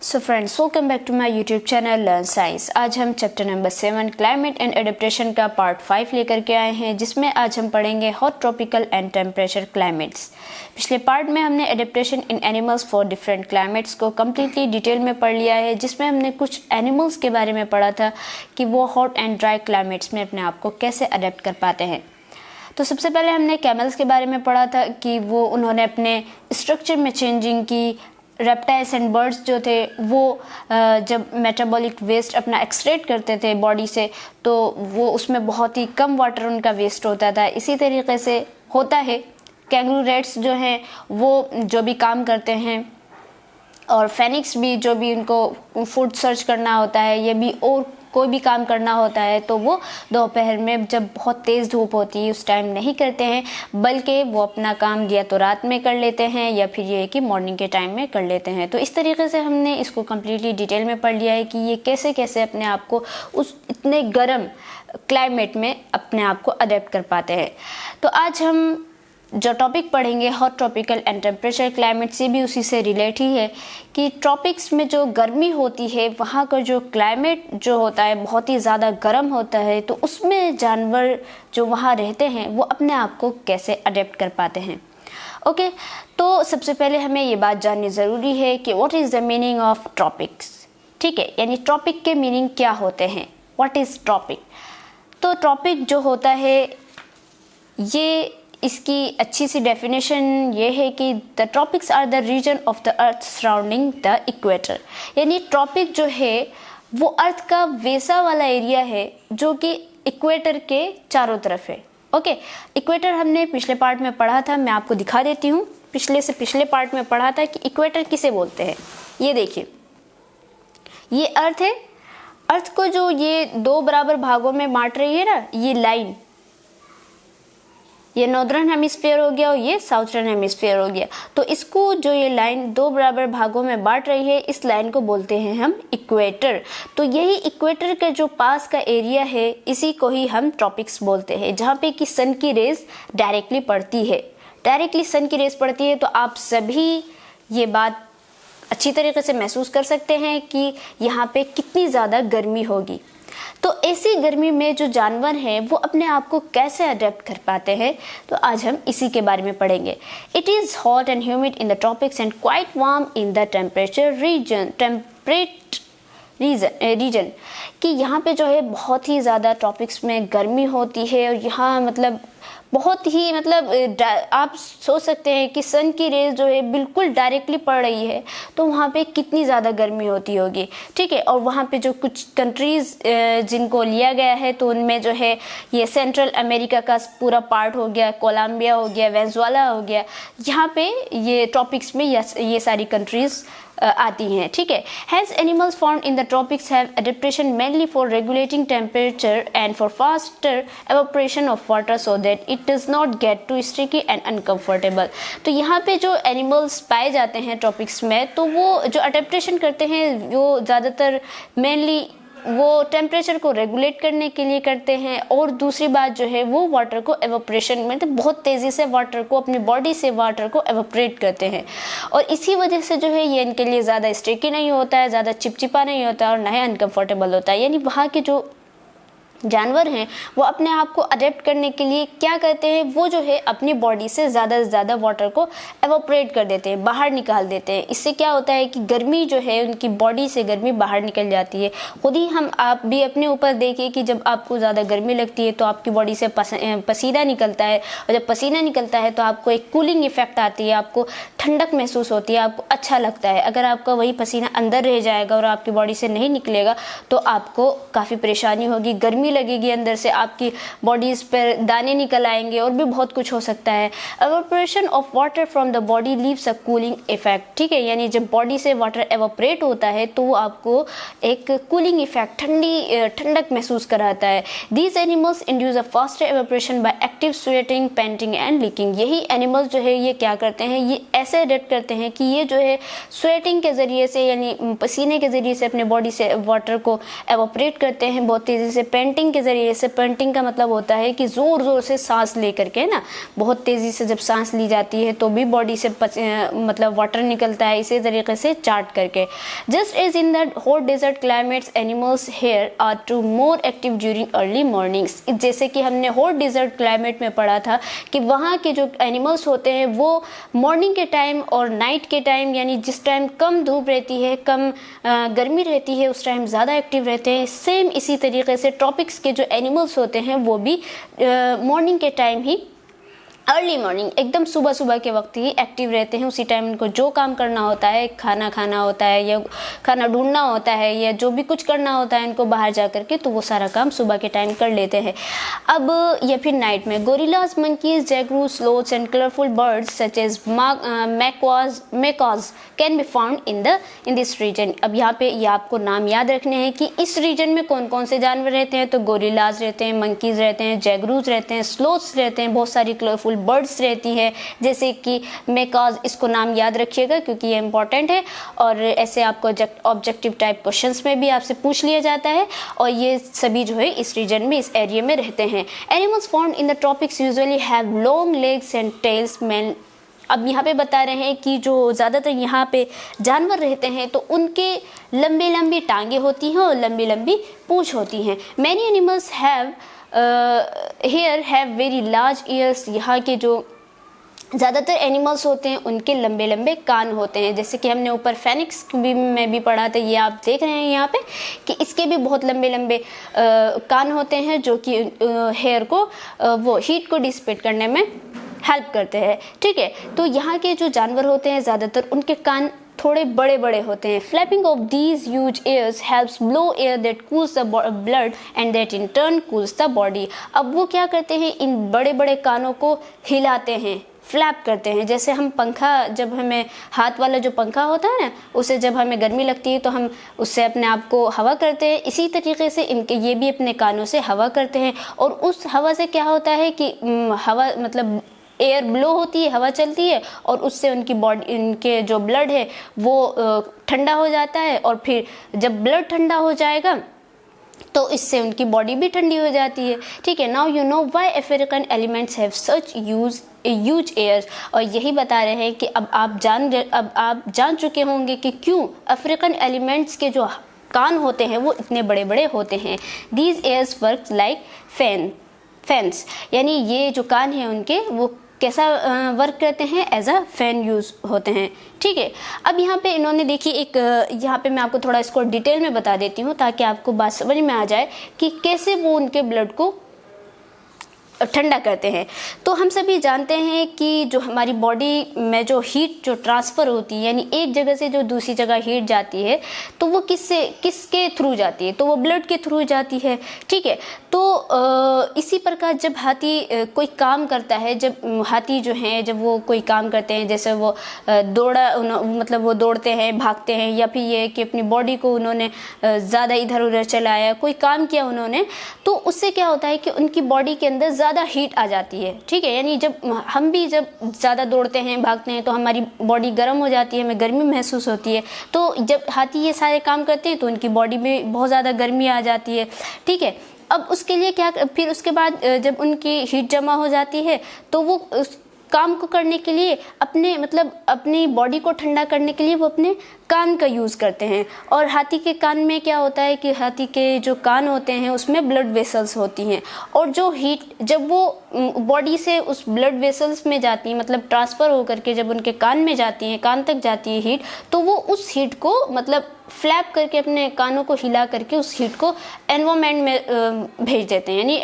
So friends, welcome back to my YouTube channel learn science. आज हम chapter number 7 climate and adaptation का part 5 लेकर के आए हैं, जिसमें आज हम पढ़ेंगे hot, tropical and temperature climates. पिछले पार्ट में हमने adaptation in animals for different climates को कम्प्लीटली डिटेल में पढ़ लिया है, जिसमें हमने कुछ एनिमल्स के बारे में पढ़ा था कि वो हॉट एंड ड्राई क्लाइमेट्स में अपने आप को कैसे अडेप्ट कर पाते हैं। तो सबसे पहले हमने कैमल्स के बारे में पढ़ा था कि वो उन्होंने अपने स्ट्रक्चर में चेंजिंग की। रेप्टाइल्स एंड बर्ड्स जो थे वो जब मेटाबॉलिक वेस्ट अपना एक्सट्रैक्ट करते थे बॉडी से, तो वो उसमें बहुत ही कम वाटर उनका वेस्ट होता था। इसी तरीके से होता है कैंगरू रैट्स जो हैं वो जो भी काम करते हैं, और फेनिक्स भी जो भी उनको फूड सर्च करना होता है, ये भी और कोई भी काम करना होता है, तो वो दोपहर में जब बहुत तेज़ धूप होती है उस टाइम नहीं करते हैं, बल्कि वो अपना काम या तो रात में कर लेते हैं या फिर ये कि मॉर्निंग के टाइम में कर लेते हैं। तो इस तरीके से हमने इसको कम्प्लीटली डिटेल में पढ़ लिया है कि ये कैसे कैसे अपने आप को उस इतने गर्म क्लाइमेट में अपने आप को अडेप्ट कर पाते हैं। तो आज हम जो टॉपिक पढ़ेंगे hot, tropical and temperature climate से भी उसी से रिलेट ही है कि ट्रॉपिक्स में जो गर्मी होती है वहाँ का जो क्लाइमेट जो होता है बहुत ही ज़्यादा गर्म होता है, तो उसमें जानवर जो वहाँ रहते हैं वो अपने आप को कैसे अडेप्ट कर पाते हैं। ओके, तो सबसे पहले हमें ये बात जाननी ज़रूरी है कि what is the meaning of tropics. ठीक है, यानी ट्रॉपिक के मीनिंग क्या होते हैं, व्हाट इज़ ट्रॉपिक। तो ट्रॉपिक जो होता है, ये इसकी अच्छी सी डेफिनेशन ये है कि the tropics are the region of the earth surrounding the equator. यानी ट्रॉपिक जो है वो अर्थ का वैसा वाला एरिया है जो कि इक्वेटर के चारों तरफ है। ओके, इक्वेटर हमने पिछले पार्ट में पढ़ा था, मैं आपको दिखा देती हूँ। पिछले पार्ट में पढ़ा था कि इक्वेटर किसे बोलते हैं। ये देखिए, ये अर्थ है। अर्थ को जो ये दो बराबर भागों में बांट रही है ना, ये लाइन, ये नॉर्दर्न हेमिस्फीयर हो गया और ये साउथर्न हेमिस्फीयर हो गया। तो इसको जो ये लाइन दो बराबर भागों में बांट रही है, इस लाइन को बोलते हैं हम इक्वेटर। तो यही इक्वेटर के जो पास का एरिया है, इसी को ही हम ट्रॉपिक्स बोलते हैं, जहाँ पे कि सन की रेज डायरेक्टली पड़ती है। डायरेक्टली सन की रेज पड़ती है, तो आप सभी ये बात अच्छी तरीके से महसूस कर सकते हैं कि यहाँ पे कितनी ज़्यादा गर्मी होगी। तो ऐसी गर्मी में जो जानवर हैं वो अपने आप को कैसे अडेप्ट कर पाते हैं, तो आज हम इसी के बारे में पढ़ेंगे। It is hot and humid in the tropics and quite warm in the temperate region कि यहाँ पे जो है बहुत ही ज़्यादा ट्रॉपिक्स में गर्मी होती है, और यहाँ मतलब बहुत ही आप सोच सकते हैं कि सन की रेज जो है बिल्कुल डायरेक्टली पड़ रही है, तो वहाँ पे कितनी ज़्यादा गर्मी होती होगी। ठीक है, और वहाँ पे जो कुछ कंट्रीज़ जिनको लिया गया है, तो उनमें जो है ये सेंट्रल अमेरिका का पूरा पार्ट हो गया, कोलंबिया हो गया, वेनेजुएला हो गया, यहाँ पे ये ट्रॉपिक्स में ये सारी कंट्रीज़ आती हैं। ठीक है, has animals found in the tropics have adaptation mainly for regulating temperature and for faster evaporation of water so that it does not get too sticky and uncomfortable. तो यहाँ पे जो एनिमल्स पाए जाते हैं ट्रॉपिक्स में, तो वो जो अडेप्टेशन करते हैं वो ज़्यादातर मेनली वो टेम्परेचर को रेगुलेट करने के लिए करते हैं, और दूसरी बात जो है वो वाटर को एवापोरेशन में, तो बहुत तेज़ी से वाटर को अपनी बॉडी से वाटर को एवापोरेट करते हैं, और इसी वजह से जो है ये इनके लिए ज़्यादा स्टिकी नहीं होता है, ज़्यादा चिपचिपा नहीं होता है, और ना ही अनकम्फर्टेबल होता है। यानी वहाँ के जो जानवर हैं वो अपने आप को अडेप्ट करने के लिए क्या करते हैं, वो जो है अपनी बॉडी से ज़्यादा वाटर को एवापोरेट कर देते हैं, बाहर निकाल देते हैं। इससे क्या होता है कि गर्मी जो है उनकी बॉडी से गर्मी बाहर निकल जाती है। खुद ही आप भी अपने ऊपर देखिए कि जब आपको ज़्यादा गर्मी लगती है तो आपकी बॉडी से पसीना निकलता है, और जब पसीना निकलता है तो आपको एक कूलिंग इफेक्ट आती है, आपको ठंडक महसूस होती है, आपको अच्छा लगता है। अगर आपका वही पसीना अंदर रह जाएगा और आपकी बॉडी से नहीं निकलेगा तो आपको काफ़ी परेशानी होगी, गर्मी लगेगी अंदर से, आपकी बॉडीज पर दाने निकल आएंगे, और भी बहुत कुछ हो सकता है। Evaporation of water from the body leaves a cooling effect. ठीक है, यानी जब बॉडी से वाटर एवापोरेट होता है तो वो आपको एक कूलिंग इफेक्ट, ठंडक महसूस कराता है। These animals induce a faster evaporation by active sweating, painting and leaking. यही एनिमल्स जो है ये क्या करते हैं, ये ऐसे अडेप्ट करते हैं कि ये जो है स्वेटिंग के ज़रिए से, यानी पसीने के ज़रिए से अपने बॉडी से वाटर को एवापोरेट करते हैं, बहुत तेज़ी से पेंटिंग पेंटिंग के ज़रिए से, पेंटिंग का मतलब होता है कि ज़ोर ज़ोर से सांस ले करके ना, बहुत तेज़ी से जब सांस ली जाती है तो भी बॉडी से मतलब वाटर निकलता है, इसी तरीके से चाट करके। Just as in the hot desert climates animals here are too more active during early mornings. जैसे कि हमने हॉट डेजर्ट क्लाइमेट में पढ़ा था कि वहाँ के जो एनिमल्स होते हैं वो मॉर्निंग के टाइम और नाइट के टाइम, यानी जिस टाइम कम धूप रहती है, कम गर्मी रहती है, उस टाइम ज़्यादा एक्टिव रहते हैं। सेम इसी तरीके से ट्रॉपिक्स के जो एनिमल्स होते हैं वो भी मॉर्निंग के टाइम ही, अर्ली मॉर्निंग, एकदम सुबह सुबह के वक्त ही एक्टिव रहते हैं। उसी टाइम उनको जो काम करना होता है, खाना खाना होता है या खाना ढूंढना होता है या जो भी कुछ करना होता है इनको बाहर जा करके, तो वो सारा काम सुबह के टाइम कर लेते हैं। अब या फिर नाइट में gorillas, monkeys, jaguars, sloths and colourful birds such as macaws can be found in this region. अब यहाँ पे ये आपको नाम याद रखने हैं कि इस रीजन में कौन कौन से जानवर रहते हैं। तो गोरिल्लाज रहते हैं, मंकीज रहते हैं, जैगरूस रहते हैं, स्लोथ्स रहते हैं, बहुत सारी कलरफुल बर्ड्स रहती है जैसे कि मैकाज। इसको नाम याद रखिएगा क्योंकि ये इंपॉर्टेंट है और ऐसे आपको ऑब्जेक्टिव टाइप क्वेश्चंस में भी आपसे पूछ लिया जाता है। और ये सभी जो है इस रीजन में, इस एरिया में रहते हैं। Animals found in the tropics usually have long legs and tails. अब यहाँ पे बता रहे हैं कि जो ज़्यादातर यहाँ पे जानवर रहते हैं तो उनके लंबी लंबी टांगे होती हैं और लंबी लंबी पूँछ होती हैं। Many animals have here have very large ears. यहाँ के जो ज़्यादातर एनिमल्स होते हैं उनके लंबे लंबे कान होते हैं। जैसे कि हमने ऊपर फेनिक्स में भी पढ़ा था, ये आप देख रहे हैं यहाँ पे कि इसके भी बहुत लंबे लंबे कान होते हैं जो कि हेयर को वो हीट को डिसिपेट करने में हेल्प करते हैं। ठीक है, तो यहाँ के जो जानवर होते हैं ज़्यादातर उनके कान थोड़े बड़े बड़े होते हैं। Flapping of these huge ears helps blow air that cools the blood and that in turn cools the body। अब वो क्या करते हैं, इन बड़े बड़े कानों को हिलाते हैं, फ्लैप करते हैं। जैसे हम पंखा, जब हमें हाथ वाला जो पंखा होता है ना, उसे जब हमें गर्मी लगती है तो हम उससे अपने आप को हवा करते हैं, इसी तरीके से इनके ये भी अपने कानों से हवा करते हैं। और उस हवा से क्या होता है कि हवा मतलब एयर ब्लो होती है, हवा चलती है और उससे उनकी बॉडी, इनके जो ब्लड है वो ठंडा हो जाता है। और फिर जब ब्लड ठंडा हो जाएगा तो इससे उनकी बॉडी भी ठंडी हो जाती है। ठीक है, now you know why African elephants have such huge ears. और यही बता रहे हैं कि अब आप जान चुके होंगे कि क्यों अफ्रीकन एलिमेंट्स के जो कान होते हैं वो इतने बड़े बड़े होते हैं। These ears work like fans, यानी ये जो कान हैं उनके वो कैसा वर्क करते हैं, एज अ फैन यूज़ होते हैं। ठीक है, अब यहाँ पे इन्होंने देखिए एक, यहाँ पे मैं आपको थोड़ा इसको डिटेल में बता देती हूँ ताकि आपको बात समझ में आ जाए कि कैसे वो उनके ब्लड को ठंडा करते हैं। तो हम सभी जानते हैं कि जो हमारी बॉडी में जो हीट जो ट्रांसफ़र होती है, यानी एक जगह से जो दूसरी जगह हीट जाती है तो वो किसके थ्रू जाती है, तो वो ब्लड के थ्रू जाती है। ठीक है, तो इसी प्रकार जब हाथी कोई काम करता है, जब हाथी जो हैं जब वो कोई काम करते हैं, जैसे वो मतलब वो दौड़ते हैं, भागते हैं, या फिर ये कि अपनी बॉडी को उन्होंने ज़्यादा इधर उधर चलाया, कोई काम किया उन्होंने, तो उससे क्या होता है कि उनकी बॉडी के अंदर ज़्यादा हीट आ जाती है। ठीक है, यानी जब हम भी जब ज़्यादा दौड़ते हैं, भागते हैं तो हमारी बॉडी गर्म हो जाती है, हमें गर्मी महसूस होती है। तो जब हाथी ये सारे काम करते हैं तो उनकी बॉडी में बहुत ज़्यादा गर्मी आ जाती है। ठीक है, अब उसके लिए क्या, फिर उसके बाद जब उनकी हीट जमा हो जाती है तो वो उस काम को करने के लिए अपनी बॉडी को ठंडा करने के लिए वो अपने कान का यूज़ करते हैं। और हाथी के कान में क्या होता है कि हाथी के जो कान होते हैं उसमें ब्लड वेसल्स होती हैं, और जो हीट जब वो बॉडी से उस ब्लड वेसल्स में जाती है, मतलब ट्रांसफ़र होकर के जब उनके कान में जाती हैं, कान तक जाती है हीट, तो वो उस हीट को मतलब फ्लैप करके अपने कानों को हिला करके उस हीट को एनवायरनमेंट में भेज देते हैं, यानी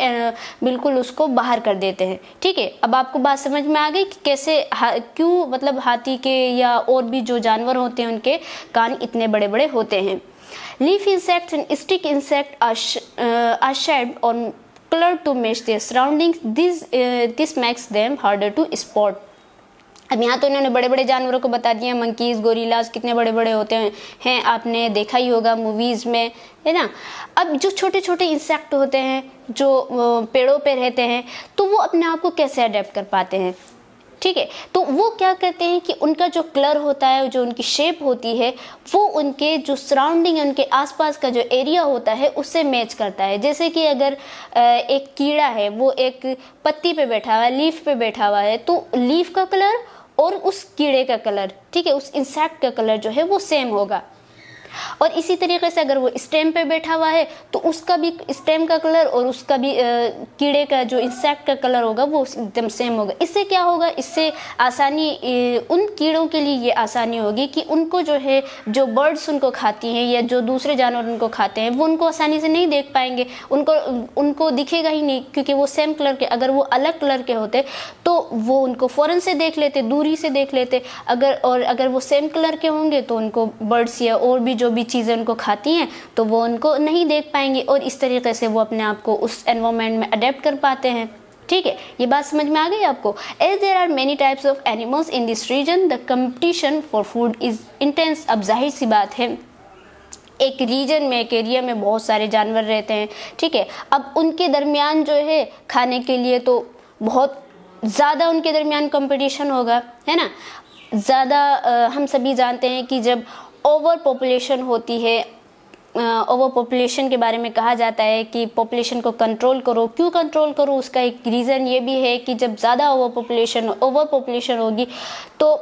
बिल्कुल उसको बाहर कर देते हैं। ठीक है, अब आपको बात समझ में आ गई कि कैसे क्यों मतलब हाथी के या और भी जो जानवर होते हैं उनके कान इतने बड़े बड़े होते हैं। Leaf insects and stick insect are shaped on colour to match their surroundings, this makes them harder to spot. अब यहाँ तो इन्होंने बड़े बड़े जानवरों को बता दिया, मंकीज़, गोरिल्लाज कितने बड़े बड़े होते हैं, आपने देखा ही होगा मूवीज़ में, है ना। अब जो छोटे छोटे इंसेक्ट होते हैं जो पेड़ों पे रहते हैं तो वो अपने आप को कैसे अडेप्ट कर पाते हैं। ठीक है। तो वो क्या करते हैं कि उनका जो कलर होता है, जो उनकी शेप होती है, वो उनके जो सराउंडिंग है, उनके आसपास का जो एरिया होता है उससे मैच करता है। जैसे कि अगर एक कीड़ा है, वो एक पत्ती पे बैठा हुआ है, लीफ पे बैठा हुआ है, तो लीफ का कलर और उस कीड़े का कलर, ठीक है, उस इंसेक्ट का कलर जो है वो सेम होगा। और इसी तरीके से अगर वो स्टेम पे बैठा हुआ है तो उसका भी स्टेम का कलर और उसका भी कीड़े का जो इंसेक्ट का कलर होगा वो एकदम सेम होगा। इससे क्या होगा, इससे आसानी उन कीड़ों के लिए ये आसानी होगी कि उनको जो है, जो बर्ड्स उनको खाती हैं या जो दूसरे जानवर उनको खाते हैं, वो उनको आसानी से नहीं देख पाएंगे, उनको दिखेगा ही नहीं, क्योंकि वो सेम कलर के। अगर वो अलग कलर के होते तो वो उनको फ़ौरन से देख लेते, दूरी से देख लेते। अगर वो सेम कलर के होंगे तो उनको बर्ड्स या और भी जो भी चीज़ें उनको खाती हैं तो वो उनको नहीं देख पाएंगे, और इस तरीके से वो अपने आप को उस एनवायरनमेंट में अडेप्ट कर पाते हैं। ठीक है, ये बात समझ में आ गई आपको। As there are many types of animals in this region the competition for food is intense. अब जाहिर सी बात है, एक रीजन में, एक एरिया में बहुत सारे जानवर रहते हैं, ठीक है। अब उनके दरमियान जो है खाने के लिए तो बहुत ज़्यादा उनके दरमियान कंपटीशन होगा, है ना। ज़्यादा हम सभी जानते हैं कि जब ओवर पॉपुलेशन होती है, ओवर पॉपुलेशन के बारे में कहा जाता है कि पॉपुलेशन को कंट्रोल करो। क्यों कंट्रोल करो, उसका एक रीज़न ये भी है कि जब ज़्यादा ओवर पॉपुलेशन होगी तो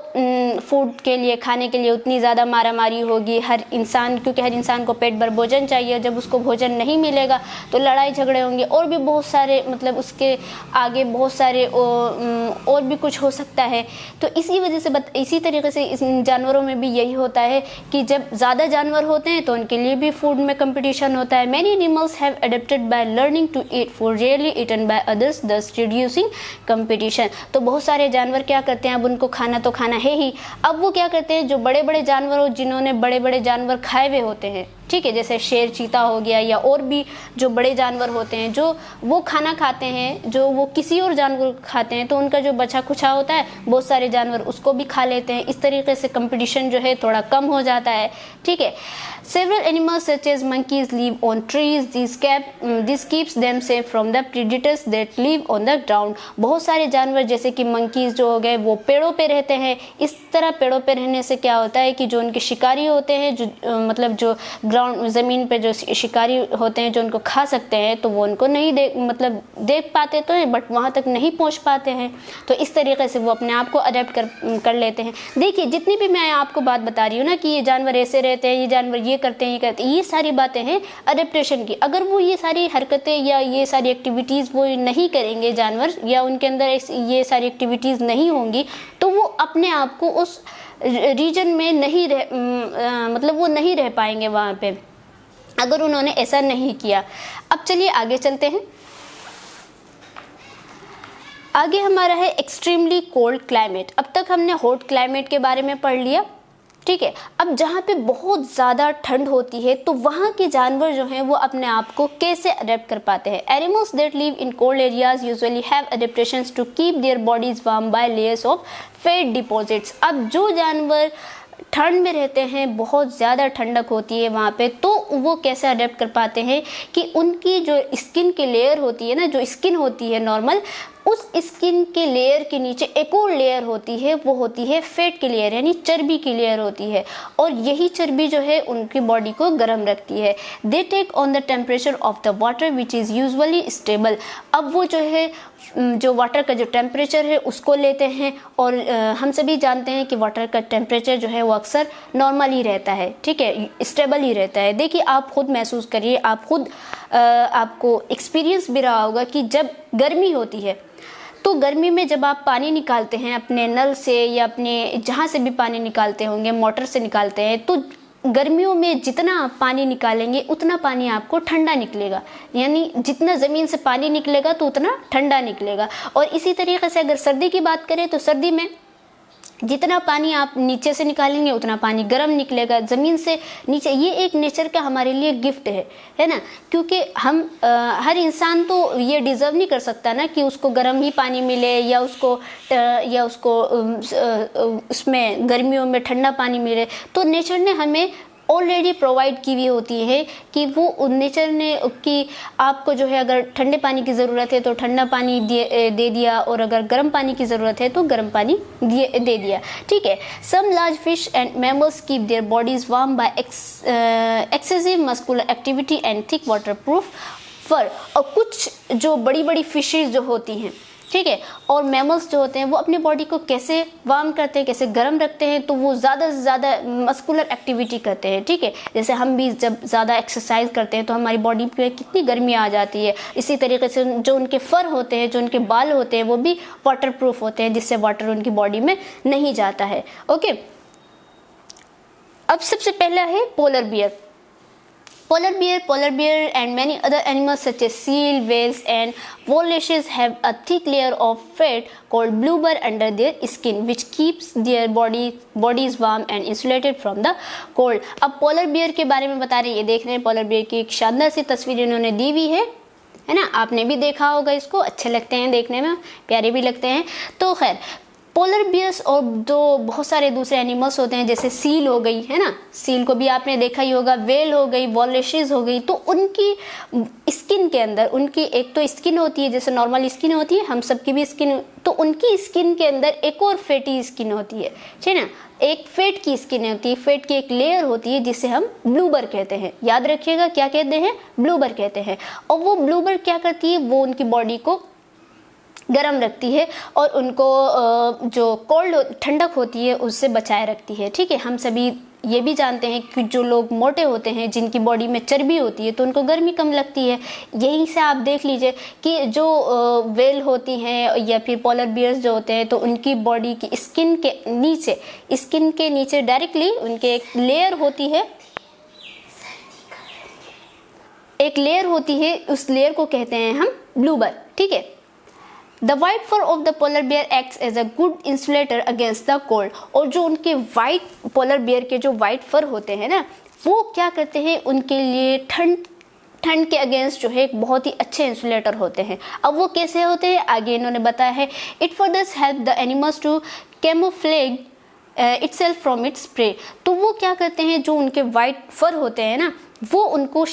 फूड के लिए, खाने के लिए उतनी ज़्यादा मारामारी होगी। क्योंकि हर इंसान को पेट भर भोजन चाहिए, जब उसको भोजन नहीं मिलेगा तो लड़ाई झगड़े होंगे, और भी बहुत सारे, मतलब उसके आगे बहुत सारे और भी कुछ हो सकता है। तो इसी वजह से इसी तरीके से इस जानवरों में भी यही होता है कि जब ज़्यादा जानवर होते हैं तो उनके लिए भी फूड में कंपटीशन होता है। Many animals have adapted by learning to eat food rarely eaten by others thus reducing competition. तो बहुत सारे जानवर क्या करते हैं, अब उनको खाना तो खाना है ही, अब वो क्या करते हैं, जो बड़े बड़े जानवर हो, जिन्होंने बड़े बड़े जानवर खाए हुए होते हैं, ठीक है, जैसे शेर, चीता हो गया, या और भी जो बड़े जानवर होते हैं जो वो खाना खाते हैं, जो वो किसी और जानवर को खाते हैं, तो उनका जो बचा खुचा होता है बहुत सारे जानवर उसको भी खा लेते हैं। इस तरीके से कंपटीशन जो है थोड़ा कम हो जाता है, ठीक है। Several animals such as monkeys live on trees. This keeps them safe from the predators that live on the ground. बहुत सारे जानवर जैसे कि मंकीज जो हो गए वो पेड़ों पे रहते हैं। इस तरह पेड़ों पे रहने से क्या होता है कि जो उनके शिकारी होते हैं, मतलब जो ग्राउंड ज़मीन पे जो शिकारी होते हैं जो उनको खा सकते हैं, तो वो उनको नहीं देख पाते तो हैं, बट वहाँ तक नहीं पहुँच पाते हैं। तो इस तरीके से वो अपने आप को अडेप्ट कर लेते हैं। देखिए, जितनी भी मैं आपको बात बता रही हूँ ना कि ये जानवर ऐसे रहते हैं, ये जानवर ये करते हैं, ये सारी बातें हैं अडेप्टेशन की। अगर वो ये सारी हरकतें या ये सारी एक्टिविटीज़ वो नहीं करेंगे जानवर, या उनके अंदर ये सारी एक्टिविटीज़ नहीं होंगी, तो वो अपने आप को उस रीजन में मतलब वो नहीं रह पाएंगे वहाँ पे, अगर उन्होंने ऐसा नहीं किया। अब चलिए आगे चलते हैं। आगे हमारा है एक्सट्रीमली कोल्ड क्लाइमेट। अब तक हमने हॉट क्लाइमेट के बारे में पढ़ लिया, ठीक है। अब जहाँ पे बहुत ज़्यादा ठंड होती है तो वहाँ के जानवर जो हैं वो अपने आप को कैसे अडेप्ट कर पाते हैं। Animals that live in cold areas usually have adaptations to keep their bodies warm by layers of fat deposits. अब जो जानवर ठंड में रहते हैं, बहुत ज़्यादा ठंडक होती है वहाँ पे, तो वो कैसे अडेप्ट कर पाते हैं कि उनकी जो स्किन की लेयर होती है ना, जो स्किन होती है नॉर्मल, उस स्किन के लेयर के नीचे एक और लेयर होती है, वो होती है फैट की लेयर, यानी चर्बी की लेयर होती है, और यही चर्बी जो है उनकी बॉडी को गर्म रखती है। They take on the temperature of the water which is usually stable. अब वो जो है, जो वाटर का जो टेम्परेचर है उसको लेते हैं, और हम सभी जानते हैं कि वाटर का टेम्परेचर जो है वो अक्सर नॉर्मल ही रहता है, ठीक है, स्टेबल ही रहता है। देखिए, आप खुद महसूस करिए, आपको एक्सपीरियंस भी रहा होगा कि जब गर्मी होती है तो गर्मी में जब आप पानी निकालते हैं अपने नल से या अपने जहाँ से भी पानी निकालते होंगे, मोटर से निकालते हैं, तो गर्मियों में जितना आप पानी निकालेंगे उतना पानी आपको ठंडा निकलेगा, यानी जितना ज़मीन से पानी निकलेगा तो उतना ठंडा निकलेगा। और इसी तरीके से अगर सर्दी की बात करें तो सर्दी में जितना पानी आप नीचे से निकालेंगे उतना पानी गर्म निकलेगा ज़मीन से नीचे। ये एक नेचर का हमारे लिए गिफ्ट है ना, क्योंकि हम हर इंसान तो ये डिज़र्व नहीं कर सकता ना कि उसको गर्म ही पानी मिले, या उसको उसमें गर्मियों में ठंडा पानी मिले। तो नेचर ने हमें ऑलरेडी प्रोवाइड की हुई होती है कि वो नेचर ने कि आपको जो है अगर ठंडे पानी की ज़रूरत है तो ठंडा पानी दे दिया, और अगर गर्म पानी की ज़रूरत है तो गर्म पानी दे दिया, ठीक है। Some large fish and mammals keep their bodies warm by excessive muscular activity and thick waterproof fur. और कुछ जो बड़ी बड़ी फिशेज जो होती हैं, ठीक है, और मैमल्स जो होते हैं वो अपनी बॉडी को कैसे वार्म करते हैं, कैसे गर्म रखते हैं, तो वो ज़्यादा से ज़्यादा मस्कुलर एक्टिविटी करते हैं, ठीक है। जैसे हम भी जब ज़्यादा एक्सरसाइज करते हैं तो हमारी बॉडी पे कितनी गर्मी आ जाती है। इसी तरीके से जो उनके फर होते हैं, जो उनके बाल होते हैं, वो भी वाटर प्रूफ होते हैं, जिससे वाटर उनकी बॉडी में नहीं जाता है। ओके, अब सबसे पहला है polar bear. Polar bear and many other animals such as seal, whales and walruses have a thick layer of fat called blubber under their skin which keeps their bodies warm and insulated from the cold। अब polar bear के बारे में बता रहे हैं, ये देख रहे हैं polar bear की एक शानदार सी तस्वीर इन्होंने दी हुई है ना। आपने भी देखा होगा इसको, अच्छे लगते हैं देखने में, प्यारे भी लगते हैं। तो खैर पोलर बियर्स और जो बहुत सारे दूसरे एनिमल्स होते हैं जैसे सील हो गई, है ना, सील को भी आपने देखा ही होगा, वेल हो गई, वॉलरसेस हो गई, तो उनकी स्किन के अंदर उनकी एक तो स्किन होती है जैसे नॉर्मल स्किन होती है, हम सबकी भी स्किन, तो उनकी स्किन के अंदर एक और फैटी स्किन होती है, ठीक है ना, एक फेट की स्किन होती है, फेट की एक लेयर होती है जिसे हम ब्लूबर कहते हैं। याद रखिएगा क्या कहते हैं, ब्लूबर कहते हैं। और वो ब्लूबर क्या करती है, वो उनकी बॉडी को गर्म रखती है और उनको जो कोल्ड ठंडक होती है उससे बचाए रखती है, ठीक है। हम सभी ये भी जानते हैं कि जो लोग मोटे होते हैं, जिनकी बॉडी में चर्बी होती है, तो उनको गर्मी कम लगती है। यहीं से आप देख लीजिए कि जो वेल होती हैं या फिर पोलर बियर्स जो होते हैं, तो उनकी बॉडी की स्किन के नीचे डायरेक्टली उनके एक लेयर होती है, उस लेयर को कहते हैं हम ब्लूबर, ठीक है। The white fur of the polar bear acts as a good insulator against the cold। और जो उनके white polar bear के जो white fur होते हैं ना, वो क्या करते हैं, उनके लिए ठंड के अगेंस्ट जो है एक बहुत ही अच्छे इंसुलेटर होते हैं। अब वो कैसे होते हैं आगे इन्होंने बताया है। It further help the animals to camouflage itself from its prey। तो वो क्या करते हैं, जो उनके white fur होते हैं ना, वो उनको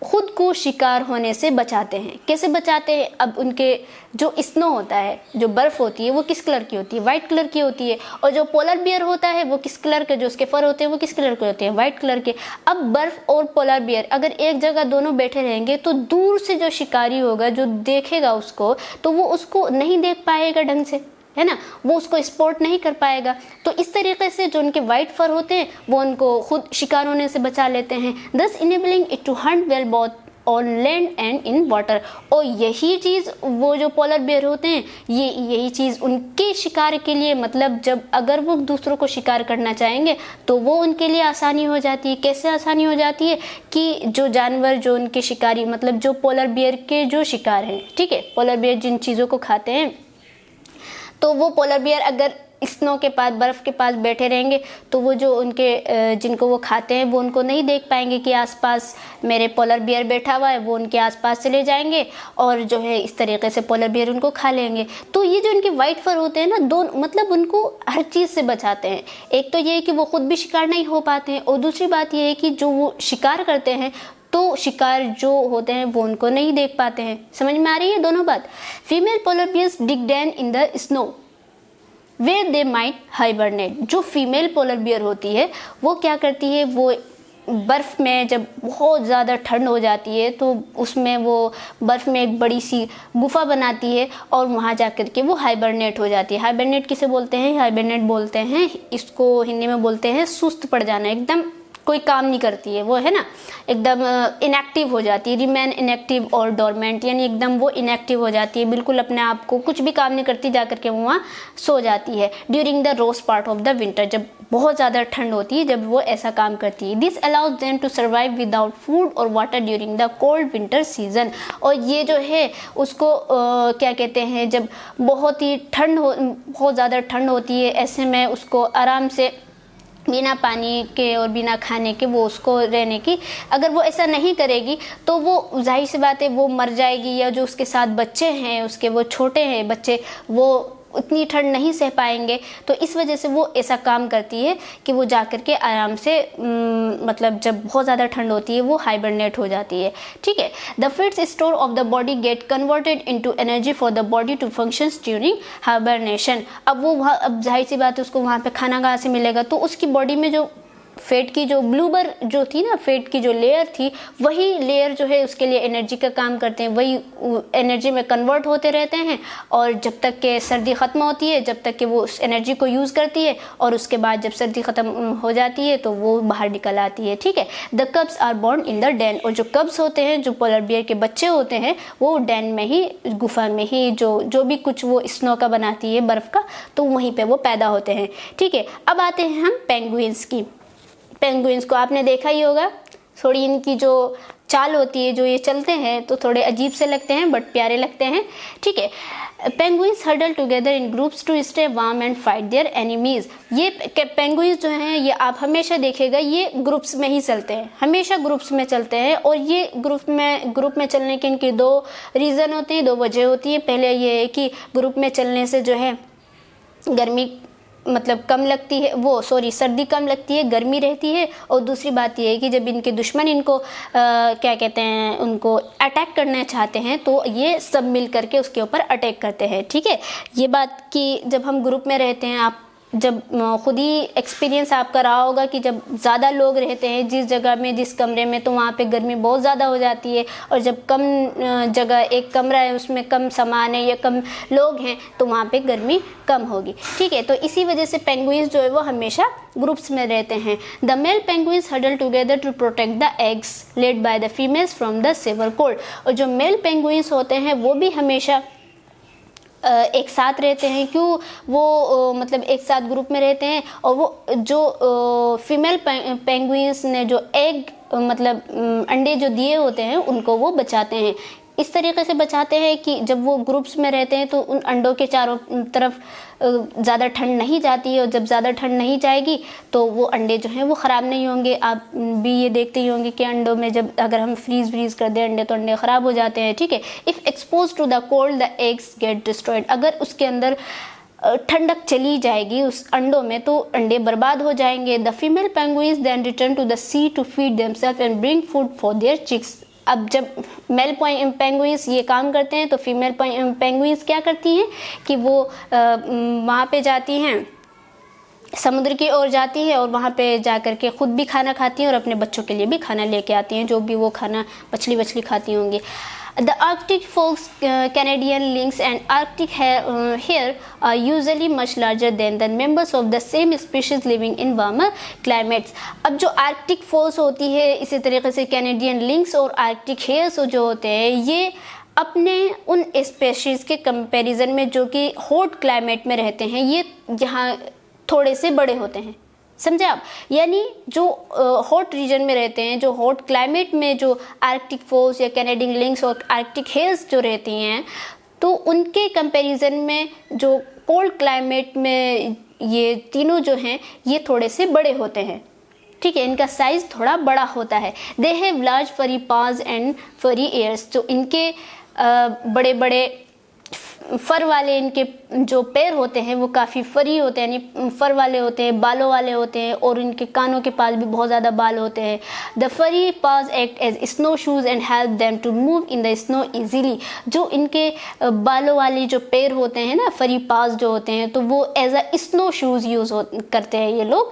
खुद को शिकार होने से बचाते हैं। कैसे बचाते हैं, अब उनके जो स्नो होता है, जो बर्फ़ होती है, वो किस कलर की होती है, वाइट कलर की होती है। और जो पोलर बियर होता है वो किस कलर के, जो उसके फर होते हैं वो किस कलर के होते हैं, वाइट कलर के। अब बर्फ़ और पोलर बियर अगर एक जगह दोनों बैठे रहेंगे तो दूर से जो शिकारी होगा, जो देखेगा उसको, तो वो उसको नहीं देख पाएगा ढंग से, है ना, वो उसको स्पॉट नहीं कर पाएगा। तो इस तरीके से जो उनके वाइट फर होते हैं वो उनको खुद शिकार होने से बचा लेते हैं। Thus enabling it to hunt well both on land and in water. और यही चीज़ वो जो पोलर बियर होते हैं, यही चीज़ उनके शिकार के लिए, मतलब जब अगर वो दूसरों को शिकार करना चाहेंगे तो वो उनके लिए आसानी हो जाती है। कैसे आसानी हो जाती है कि जो जानवर, जो उनके शिकारी, मतलब जो पोलर बियर के जो शिकार हैं, ठीक है, पोलर बियर जिन चीज़ों को खाते हैं, तो वो पोलर बियर अगर स्नो के पास, बर्फ़ के पास बैठे रहेंगे तो वो जो उनके जिनको वो खाते हैं वो उनको नहीं देख पाएंगे कि आसपास मेरे पोलर बियर बैठा हुआ है, वो उनके आसपास चले जाएंगे और जो है इस तरीके से पोलर बियर उनको खा लेंगे। तो ये जो उनके वाइट फर होते हैं ना, दोनों मतलब उनको हर चीज़ से बचाते हैं। एक तो ये है कि वो खुद भी शिकार नहीं हो पाते हैं, और दूसरी बात ये है कि जो वो शिकार करते हैं तो शिकार जो होते हैं वो उनको नहीं देख पाते हैं। समझ में आ रही है दोनों बात। Female polar bears dig den in the snow where they might hibernate. जो फीमेल पोलर बियर होती है वो क्या करती है, वो बर्फ़ में जब बहुत ज़्यादा ठंड हो जाती है तो उसमें वो बर्फ़ में एक बड़ी सी गुफा बनाती है और वहाँ जा कर के वो हाइबरनेट हो जाती है। हाइबरनेट किसे बोलते हैं, हाइबरनेट बोलते हैं, इसको हिंदी में बोलते हैं सुस्त पड़ जाना, एकदम कोई काम नहीं करती है वो, है ना, एकदम इनएक्टिव हो जाती है। रिमेन इनएक्टिव और डोरमेंट, यानी एकदम वो इनएक्टिव हो जाती है, बिल्कुल अपने आप को कुछ भी काम नहीं करती, जा करके वो वहाँ सो जाती है। During the roast part of the winter, जब बहुत ज़्यादा ठंड होती है, जब वो ऐसा काम करती है। This allows them to survive without food और water during the cold winter season. और ये जो है उसको क्या कहते हैं, जब बहुत ज़्यादा ठंड होती है, ऐसे में उसको आराम से बिना पानी के और बिना खाने के वो उसको रहने की, अगर वो ऐसा नहीं करेगी तो वो जाहिर सी बात है वो मर जाएगी, या जो उसके साथ बच्चे हैं, उसके वो छोटे हैं बच्चे, वो उतनी ठंड नहीं सह पाएंगे, तो इस वजह से वो ऐसा काम करती है कि वो जा कर के आराम से मतलब जब बहुत ज़्यादा ठंड होती है वो हाइबरनेट हो जाती है। ठीक है, the fats store of the body get converted into energy for the body to functions during hibernation. अब वो वहाँ, अब जाहिर सी बात है उसको वहाँ पे खाना कहाँ से मिलेगा, तो उसकी बॉडी में जो फैट की जो ब्लूबर जो थी ना, फैट की जो लेयर थी, वही लेयर जो है उसके लिए एनर्जी का काम करते हैं, वही एनर्जी में कन्वर्ट होते रहते हैं, और जब तक के सर्दी ख़त्म होती है, जब तक कि वो उस एनर्जी को यूज़ करती है, और उसके बाद जब सर्दी ख़त्म हो जाती है तो वो बाहर निकल आती है। ठीक है, the cubs are born in the den, और जो कब्स होते हैं, जो पोलर बियर के बच्चे होते हैं, वो डेन में ही, गुफा में ही, जो भी कुछ वो स्नो का बनाती है, बर्फ़ का, तो वहीं पर वो पैदा होते हैं। ठीक है, अब आते हैं हम पेंगुइन्स की। पेंगुइन्स को आपने देखा ही होगा, थोड़ी इनकी जो चाल होती है, जो ये चलते हैं तो थोड़े अजीब से लगते हैं बट प्यारे लगते हैं। ठीक है, penguins huddle together in groups to stay warm and fight their enemies. ये पेंगुइन्स जो हैं ये आप हमेशा देखेगा ये ग्रुप्स में ही चलते हैं, हमेशा ग्रुप्स में चलते हैं, और ये ग्रुप में चलने के इनके दो रीज़न होते हैं, दो वजह होती है। पहले ये है कि ग्रुप में चलने से जो है गर्मी मतलब कम लगती है, सर्दी कम लगती है, गर्मी रहती है, और दूसरी बात यह है कि जब इनके दुश्मन इनको क्या कहते हैं, उनको अटैक करना चाहते हैं तो ये सब मिल करके उसके ऊपर अटैक करते हैं। ठीक है, ये बात कि जब हम ग्रुप में रहते हैं, आप जब खुद ही एक्सपीरियंस आपका रहा होगा कि जब ज़्यादा लोग रहते हैं जिस जगह में, जिस कमरे में, तो वहाँ पे गर्मी बहुत ज़्यादा हो जाती है, और जब कम जगह, एक कमरा है उसमें कम सामान है या कम लोग हैं, तो वहाँ पे गर्मी कम होगी। ठीक है, तो इसी वजह से पेंगुइन्स जो है वो हमेशा ग्रुप्स में रहते हैं। The male penguins huddle together to protect the eggs laid by the females from the severe cold. और जो मेल पेंगुइन्स होते हैं वो भी हमेशा एक साथ रहते हैं। क्यों? वो मतलब एक साथ ग्रुप में रहते हैं, और वो जो फीमेल पेंगुइन्स ने जो एग मतलब अंडे जो दिए होते हैं उनको वो बचाते हैं। इस तरीके से बचाते हैं कि जब वो ग्रुप्स में रहते हैं तो उन अंडों के चारों तरफ ज़्यादा ठंड नहीं जाती है, और जब ज़्यादा ठंड नहीं जाएगी तो वो अंडे जो हैं वो ख़राब नहीं होंगे। आप भी ये देखते ही होंगे कि अंडों में जब अगर हम फ्रीज़ कर दें अंडे तो अंडे ख़राब हो जाते हैं। ठीक है, if expose to the cold the eggs get destroyed. अगर उसके अंदर ठंडक चली जाएगी उस अंडों में तो अंडे बर्बाद हो जाएंगे। The female penguins then return to the sea to feed themselves and bring food for their chicks. अब जब मेल पेंगुइन्स ये काम करते हैं तो फीमेल पेंगुइन्स क्या करती हैं कि वो वहाँ पे जाती हैं, समुद्र की ओर जाती है, और वहाँ पे जा कर के ख़ुद भी खाना खाती हैं और अपने बच्चों के लिए भी खाना लेके आती हैं, जो भी वो खाना मछली खाती होंगी। The Arctic fox, Canadian lynx and Arctic hare are usually much larger than the members of the same species living in warmer climates. अब जो आर्कटिक फोक्स होती है, इसी तरीके से कैनेडियन लिंक्स और आर्कटिक हेयर्स जो होते हैं, ये अपने उन स्पेशीज़ के कंपैरिजन में जो कि हॉट क्लाइमेट में रहते हैं, ये यहाँ थोड़े से बड़े होते हैं। समझे आप? यानी जो हॉट रीजन में रहते हैं, जो हॉट क्लाइमेट में जो आर्कटिक फोक्स या कैनेडियन लिंक्स और आर्कटिक हेयर्स जो रहती हैं, तो उनके कंपैरिजन में जो कोल्ड क्लाइमेट में ये तीनों जो हैं ये थोड़े से बड़े होते हैं। ठीक है, इनका साइज़ थोड़ा बड़ा होता है। दे हैव लार्ज फरी पाज एंड फरी एयर्स। जो इनके बड़े बड़े फर वाले इनके जो पैर होते हैं वो काफ़ी फरी होते हैं, यानी फर वाले होते हैं, बालों वाले होते हैं, और इनके कानों के पास भी बहुत ज़्यादा बाल होते हैं। The furry paws act as snow shoes and help them to move in the snow easily. जो इनके बालों वाली जो पैर होते हैं ना, फरी पास जो होते हैं, तो वो as a snow shoes use करते हैं ये लोग,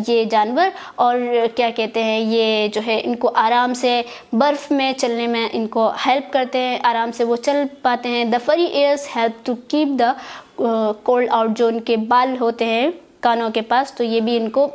ये जानवर। और क्या कहते हैं, ये जो है इनको आराम से बर्फ़ में चलने में इनको हेल्प करते हैं, आराम से वो चल पाते हैं। The furry ears help to keep the cold out. जो उनके बाल होते हैं कानों के पास, तो ये भी इनको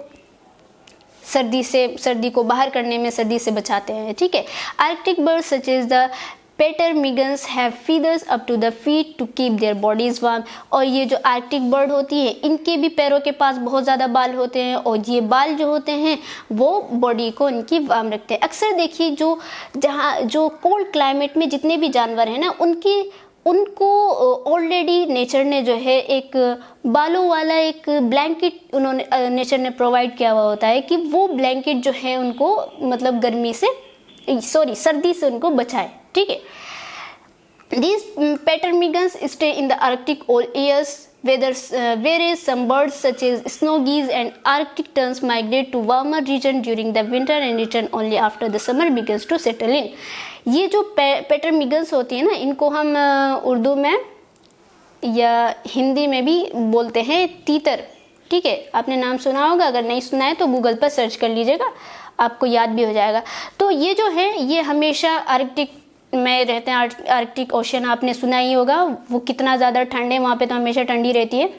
सर्दी को बाहर करने में, सर्दी से बचाते हैं। ठीक है, Arctic birds such as the ptarmigans have feathers up to the feet to keep their bodies warm. और ये जो आर्कटिक बर्ड होती है, इनके भी पैरों के पास बहुत ज़्यादा बाल होते हैं, और ये बाल जो होते हैं वो बॉडी को इनकी वार्म रखते हैं। अक्सर देखिए जो कोल्ड क्लाइमेट में जितने भी जानवर हैं ना, उनको ऑलरेडी नेचर ने जो है एक बालों वाला एक ब्लैंकेट उन्होंने नेचर ने प्रोवाइड किया हुआ होता है कि वो ब्लैंकेट जो है उनको मतलब सर्दी से उनको बचाए। ठीक है, These ptarmigans stay in the Arctic all years, whereas some birds such as snow geese and Arctic terns migrate to warmer region during the winter and return only after the summer begins to settle in. ये जो ptarmigans होती है ना, इनको हम उर्दू में या हिंदी में भी बोलते हैं तीतर, ठीक है। आपने नाम सुना होगा, अगर नहीं सुना है तो गूगल पर सर्च कर लीजिएगा, आपको याद भी हो जाएगा। तो ये जो है ये हमेशा आर्कटिक में रहते हैं। आर्कटिक ओशन आपने सुना ही होगा, वो कितना ज़्यादा ठंड है वहाँ पे, तो हमेशा ठंडी रहती है।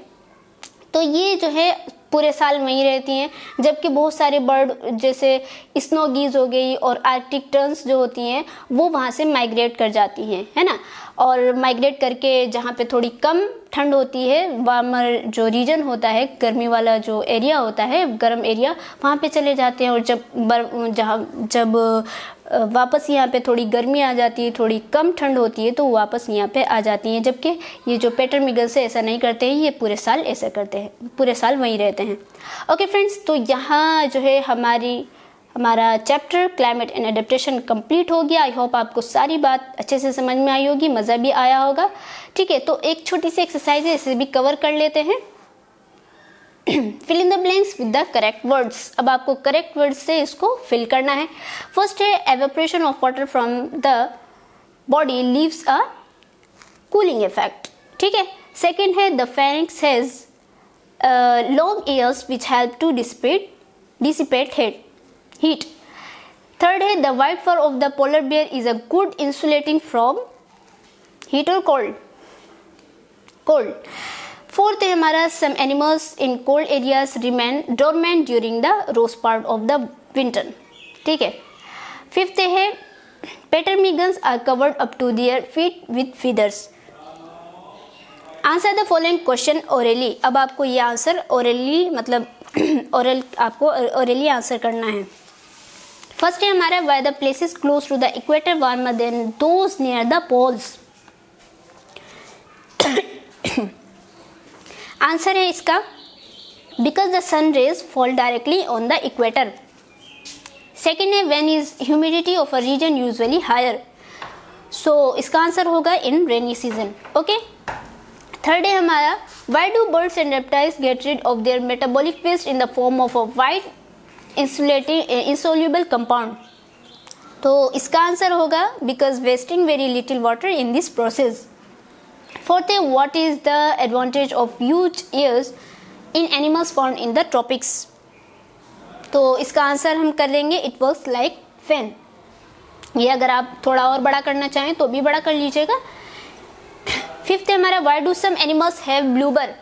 तो ये जो है पूरे साल वहीं रहती हैं, जबकि बहुत सारे बर्ड जैसे स्नो गीज हो गई और आर्कटिक टर्न्स जो होती हैं वो वहाँ से माइग्रेट कर जाती हैं, है ना। और माइग्रेट करके जहाँ पे थोड़ी कम ठंड होती है, वार्मर जो रीजन होता है, गर्मी वाला जो एरिया होता है, गर्म एरिया, वहाँ पे चले जाते हैं। और जब वापस यहाँ पे थोड़ी गर्मी आ जाती है, थोड़ी कम ठंड होती है, तो वापस यहाँ पे आ जाती हैं। जबकि ये जो ptarmigans है ऐसा नहीं करते हैं, ये पूरे साल ऐसा करते हैं, पूरे साल वहीं रहते हैं। ओके फ्रेंड्स, तो यहाँ जो है हमारा chapter climate and adaptation complete हो गया। आई होप आपको सारी बात अच्छे से समझ में आई होगी, मज़ा भी आया होगा, ठीक है। तो एक छोटी सी एक्सरसाइज है, इसे भी कवर कर लेते हैं। Fill in the blanks with the correct words. अब आपको करेक्ट वर्ड्स से इसको फिल करना है। फर्स्ट है evaporation of water from the body leaves a cooling effect, ठीक है। सेकेंड है the fennecs has long ears which help to dissipate heat. Third है the white fur of the polar bear is a good insulating from heat or cold. Fourth है हमारा some animals in cold areas remain dormant during the worst part of the winter, ठीक है। Fifth है ptarmigans are covered up to their feet with feathers. Answer the following question orally. अब आपको ये answer orally मतलब आपको orally answer करना है। फर्स्ट है हमारा why the places close to the equator warmer than those near the poles. Answer है इसका because the sun rays fall directly on the equator. Second है when is humidity of a region usually higher, so इसका answer होगा in rainy season, okay. Third है हमारा why do birds and reptiles get rid of their metabolic waste in the form of a white insoluble compound, तो इसका answer होगा because wasting very little water in this process. Fourth है what is the advantage of huge ears in animals found in the tropics, तो इसका answer हम कर लेंगे it works like fan. ये अगर आप थोड़ा और बड़ा करना चाहें तो भी बड़ा कर लीजिएगा। फिफ्थ है हमारा why do some animals have blubber,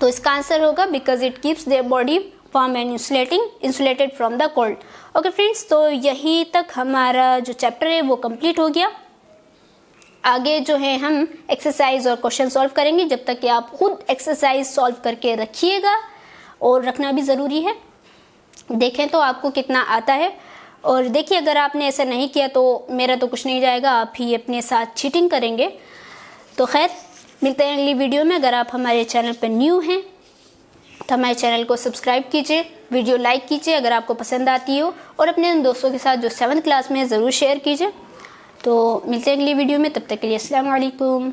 तो इसका आंसर होगा because it keeps their body warm and insulated from the cold. Okay friends, तो यहीं तक हमारा जो चैप्टर है वो कंप्लीट हो गया। आगे जो है हम एक्सरसाइज और क्वेश्चन सॉल्व करेंगे, जब तक कि आप खुद एक्सरसाइज सॉल्व करके रखिएगा, और रखना भी ज़रूरी है। देखें तो आपको कितना आता है, और देखिए अगर आपने ऐसा नहीं किया तो मेरा तो कुछ नहीं जाएगा, आप ही अपने साथ चीटिंग करेंगे। तो खैर, मिलते हैं अगली वीडियो में। अगर आप हमारे चैनल पर न्यू हैं तो हमारे चैनल को सब्सक्राइब कीजिए, वीडियो लाइक कीजिए अगर आपको पसंद आती हो, और अपने उन दोस्तों के साथ जो 7th क्लास में ज़रूर शेयर कीजिए। तो मिलते हैं अगली वीडियो में, तब तक के लिए अस्सलाम वालेकुम।